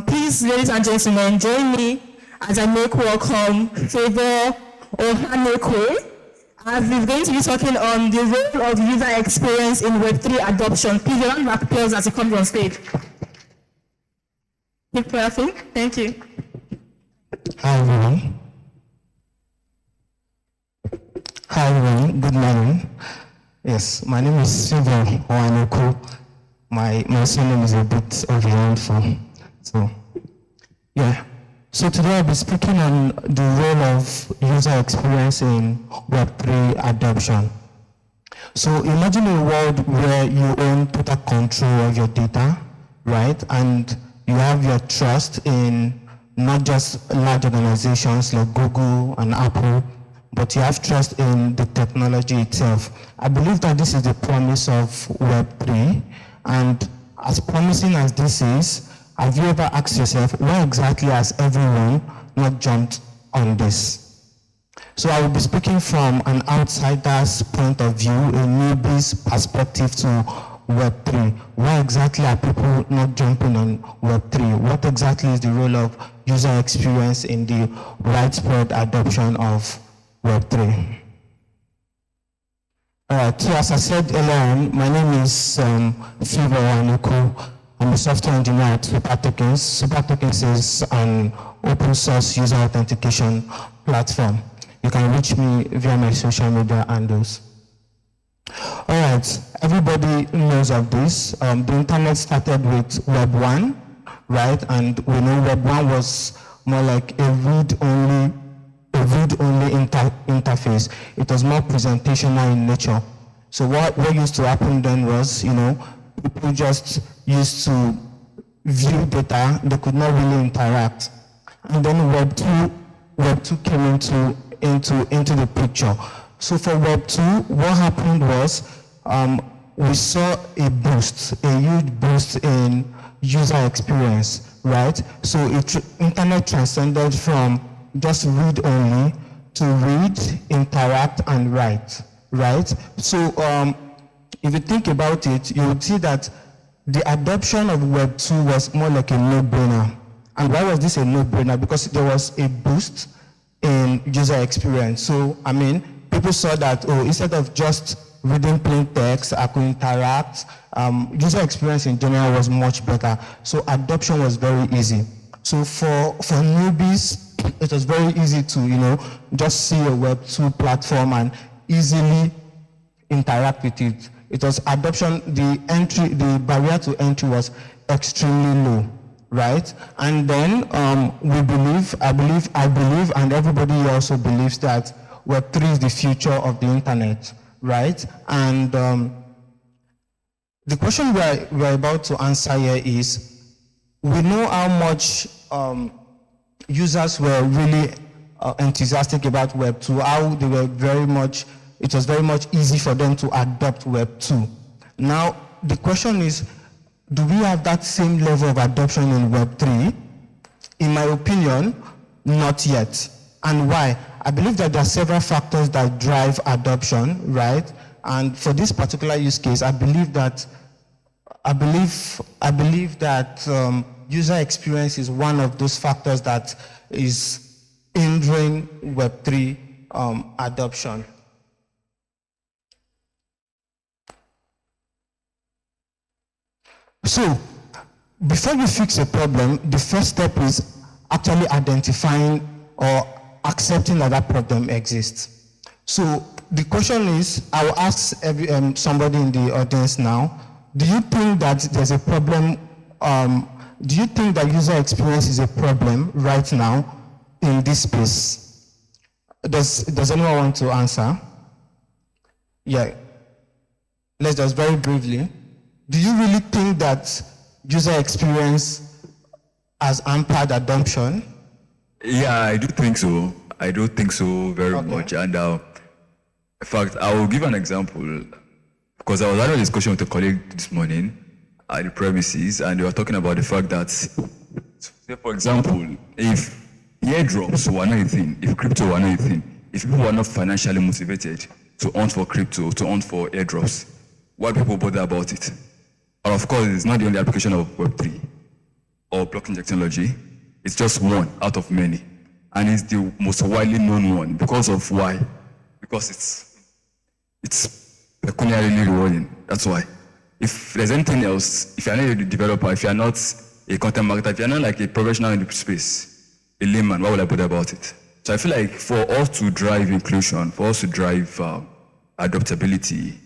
Please, ladies and gentlemen, join me as I make welcome Favour Ohanekwu, as he's going to be talking on the role of user experience in Web3 adoption. Please, a round of applause as he comes on stage. Keep prayerful. Thank you. Hi everyone. Good morning. Yes, my name is Favour Ohanekwu. My surname is a bit of a handful. So today I'll be speaking on the role of user experience in Web3 adoption. So imagine a world where you own total control of your data, right? And you have your trust in not just large organizations like Google and Apple, but you have trust in the technology itself. I believe that this is the promise of Web3, and as promising as this is, have you ever asked yourself, why exactly has everyone not jumped on this? So I will be speaking from an outsider's point of view, a newbie's perspective to Web3. Why exactly are people not jumping on Web3? What exactly is the role of user experience in the widespread adoption of Web3? So as I said earlier on, my name is Favour Ohanekwu. I'm a software engineer at Super Tokens. Super Tokens is an open source user authentication platform. You can reach me via my social media handles. All right, everybody knows of this. The internet started with Web 1, right? And we know Web 1 was more like a read-only interface. It was more presentational in nature. So what used to happen then was, people just used to view data, they could not really interact. And then Web 2 came into the picture. So for Web 2, what happened was we saw a huge boost in user experience, right? So internet transcended from just read only to read, interact, and write, right? So if you think about it, you would see that the adoption of Web 2 was more like a no-brainer. And why was this a no-brainer? Because there was a boost in user experience. So, people saw that, instead of just reading plain text, I could interact. User experience in general was much better. So adoption was very easy. So for newbies, it was very easy to, just see a Web 2 platform and easily interact with it. It was adoption, the barrier to entry was extremely low, right? And then I believe, and everybody also believes that Web3 is the future of the internet, right? And the question we're about to answer here is, we know how much users were really enthusiastic about Web 2, how they were it was very much easy for them to adopt Web 2. Now, the question is, do we have that same level of adoption in Web 3? In my opinion, not yet. And why? I believe that there are several factors that drive adoption, right? And for this particular use case, I believe that user experience is one of those factors that is hindering Web 3 adoption. So, before we fix a problem, the first step is actually identifying or accepting that problem exists. So, the question is, I will ask somebody in the audience now, do you think that there's a problem, do you think that user experience is a problem right now in this space? Does anyone want to answer? Yeah. Let's just very briefly. Do you really think that user experience has hampered adoption? Yeah, I do think so. I do think so very much. And in fact, I will give an example, because I was having a discussion with a colleague this morning at the premises, and they were talking about the fact that, say for example, if airdrops were not a thing, if crypto were not a thing, if people were not financially motivated to hunt for crypto, to hunt for airdrops, why people bother about it? And of course, it's not the only application of Web3. or blockchain technology. It's just one out of many. And it's the most widely known one. Because of why? Because it's pecuniarily rewarding. That's why. If there's anything else, if you're not a developer, if you're not a content marketer, if you're not like a professional in the space, a layman, why would I bother about it? So I feel like for us to drive inclusion, for us to drive adaptability,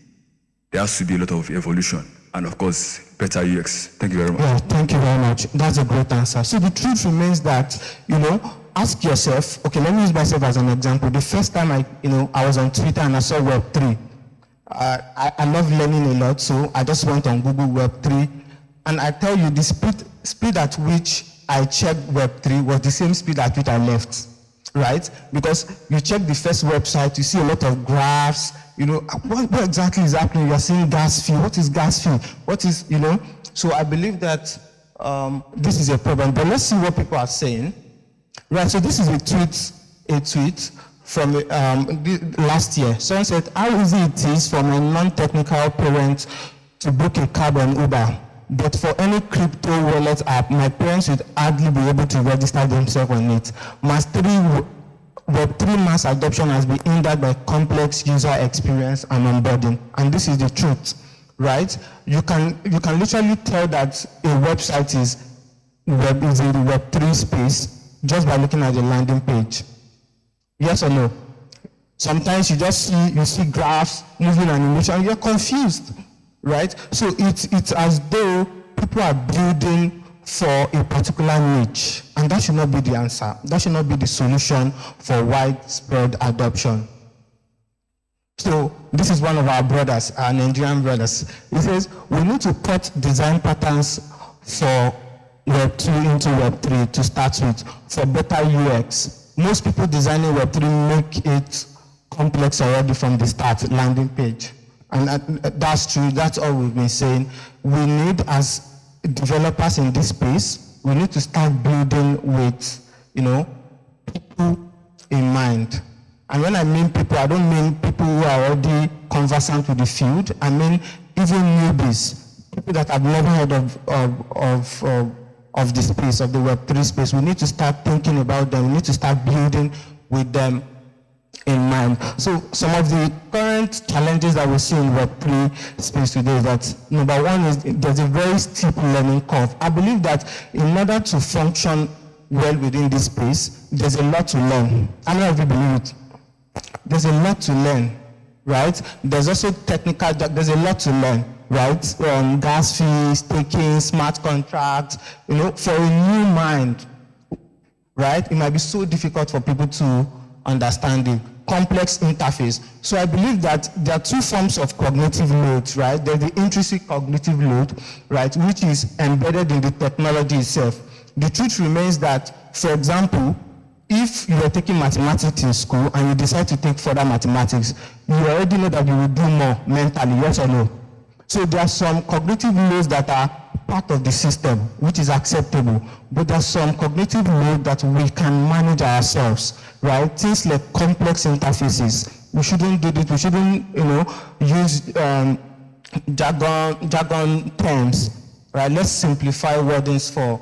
there has to be a lot of evolution. And of course, better UX. Thank you very much. Yeah, thank you very much. That's a great answer. So the truth remains that, ask yourself, okay, let me use myself as an example. The first time I was on Twitter and I saw Web3, I love learning a lot, so I just went on Google Web3, and I tell you, the speed at which I checked Web3 was the same speed at which I left, right? Because you check the first website, you see a lot of graphs, what exactly is happening? You're seeing gas fee. What is gas fee? What is, So I believe that this is a problem, but let's see what people are saying. Right, so this is a tweet from last year. Someone said, how easy it is for my non-technical parents to book a cab on Uber, but for any crypto wallet app, my parents would hardly be able to register themselves on it. Web3 mass adoption has been hindered by complex user experience and onboarding, and this is the truth, right? You can literally tell that a website is in the Web3 space just by looking at the landing page. Yes or no? Sometimes you just see graphs, moving animation, you're confused, right? So it's as though people are building for a particular niche, and that should not be the answer. That should not be the solution for widespread adoption. So this is one of our brothers, our Nigerian brothers. He says, we need to put design patterns for Web2 into Web3 to start with for better UX. Most people designing Web3 make it complex already from the start, landing page. And that's true, that's all we've been saying. We need, as developers in this space, we need to start building with, people in mind. And when I mean people, I don't mean people who are already conversant with the field. I mean even newbies, people that have never heard of the space, of the Web3 space. We need to start thinking about them. We need to start building with them in mind. So some of the current challenges that we see in Web3 space today is that, number one, is there's a very steep learning curve. I believe that in order to function well within this space, there's a lot to learn. I don't know if you believe it. There's a lot to learn, right? There's also technical, there's a lot to learn, right? Gas fees, staking, smart contracts, for a new mind, right? It might be so difficult for people to understand it. Complex interface. So I believe that there are two forms of cognitive load, right? There's the intrinsic cognitive load, right, which is embedded in the technology itself. The truth remains that, for example, if you are taking mathematics in school and you decide to take further mathematics, you already know that you will do more mentally, yes or no? So there are some cognitive loads that are part of the system, which is acceptable, but there's some cognitive load that we can manage ourselves, right? Things like complex interfaces. We shouldn't do this. We shouldn't, use jargon terms, right? Let's simplify wordings for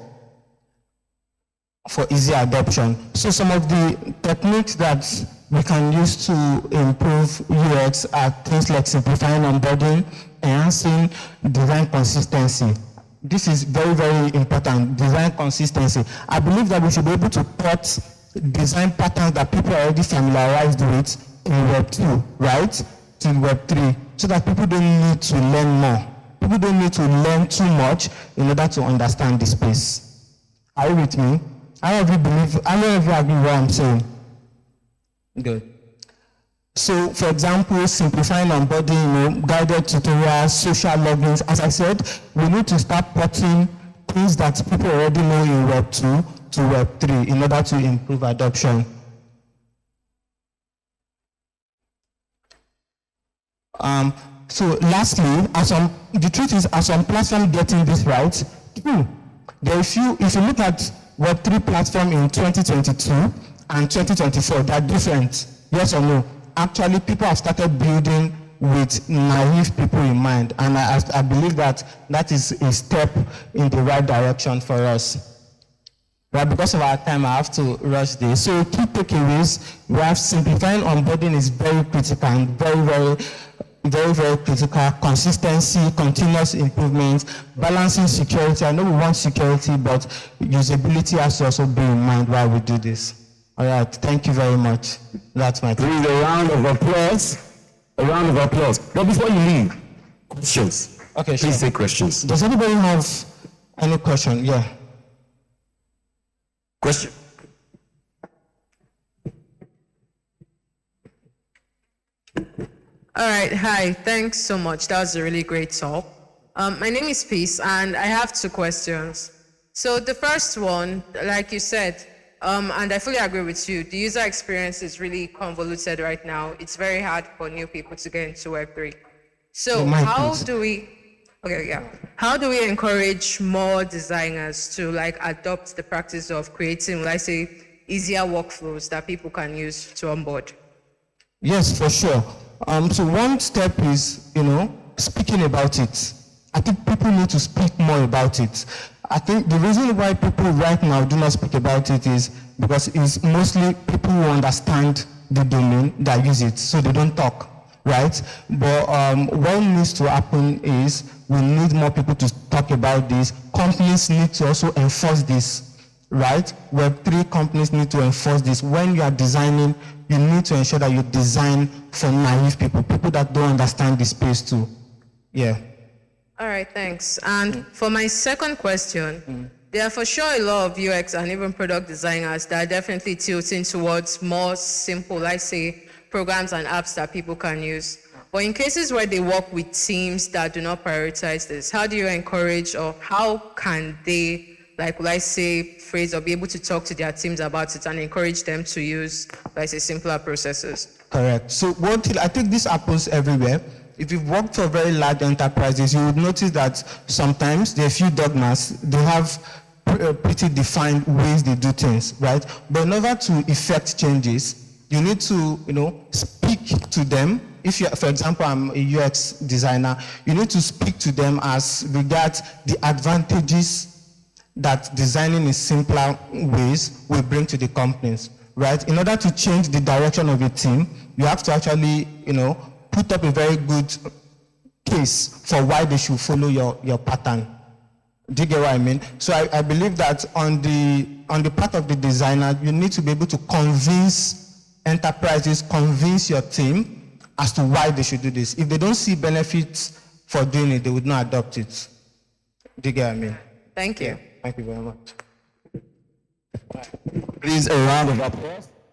easy adoption. So some of the techniques that we can use to improve UX are things like simplifying onboarding, enhancing design consistency. This is very, very important, design consistency. I believe that we should be able to put design patterns that people are already familiarized with in Web2, right, to Web3, so that people don't need to learn more. People don't need to learn too much in order to understand the space. Are you with me? I don't know if you agree with what I'm saying. Good. So, for example, simplifying onboarding, guided tutorials, social logins. As I said, we need to start putting things that people already know in Web2 to Web3 in order to improve adoption. So, lastly, the truth is, as some platform getting this right, if you look at Web3 platform in 2022 and 2024, they're different. Yes or no? Actually, people have started building with naive people in mind. And I believe that that is a step in the right direction for us. But because of our time, I have to rush this. So key takeaways, we have simplifying onboarding is very critical and very critical. Consistency, continuous improvement, balancing security. I know we want security, but usability has to also be in mind while we do this. All right, thank you very much. That's my Please, a round of applause. A round of applause. But before you leave, questions. Okay, sure. Please take questions. Does anybody have any question? Yeah. Question. All right, hi, thanks so much. That was a really great talk. My name is Peace, and I have two questions. So the first one, like you said, and I fully agree with you, the user experience is really convoluted right now. It's very hard for new people to get into Web3. So how do we encourage more designers to adopt the practice of creating, let's say, easier workflows that people can use to onboard? Yes, for sure. So one step is, speaking about it. I think people need to speak more about it. I think the reason why people right now do not speak about it is because it's mostly people who understand the domain that use it, so they don't talk, right? But what needs to happen is we need more people to talk about this. Companies need to also enforce this, right? Web3 companies need to enforce this. When you are designing, you need to ensure that you design for naive people, people that don't understand the space too. Yeah. All right, thanks. And for my second question, there are for sure a lot of UX and even product designers that are definitely tilting towards more simple, let's say, programs and apps that people can use. But in cases where they work with teams that do not prioritize this, how do you encourage, or how can they, let's say, phrase or be able to talk to their teams about it and encourage them to use, let's say, simpler processes? Correct. So I think this happens everywhere. If you've worked for very large enterprises, you would notice that sometimes there are few dogmas. They have pretty defined ways they do things, right? But in order to effect changes, you need to, speak to them. If you, for example, I'm a UX designer, you need to speak to them as regards the advantages that designing in simpler ways will bring to the companies, right? In order to change the direction of a team, you have to actually, put up a very good case for why they should follow your pattern. Do you get what I mean? So I believe that on the part of the designer, you need to be able to convince enterprises, convince your team as to why they should do this. If they don't see benefits for doing it, they would not adopt it. Do you get what I mean? Thank you. Yeah. Thank you very much. Please, a round of applause.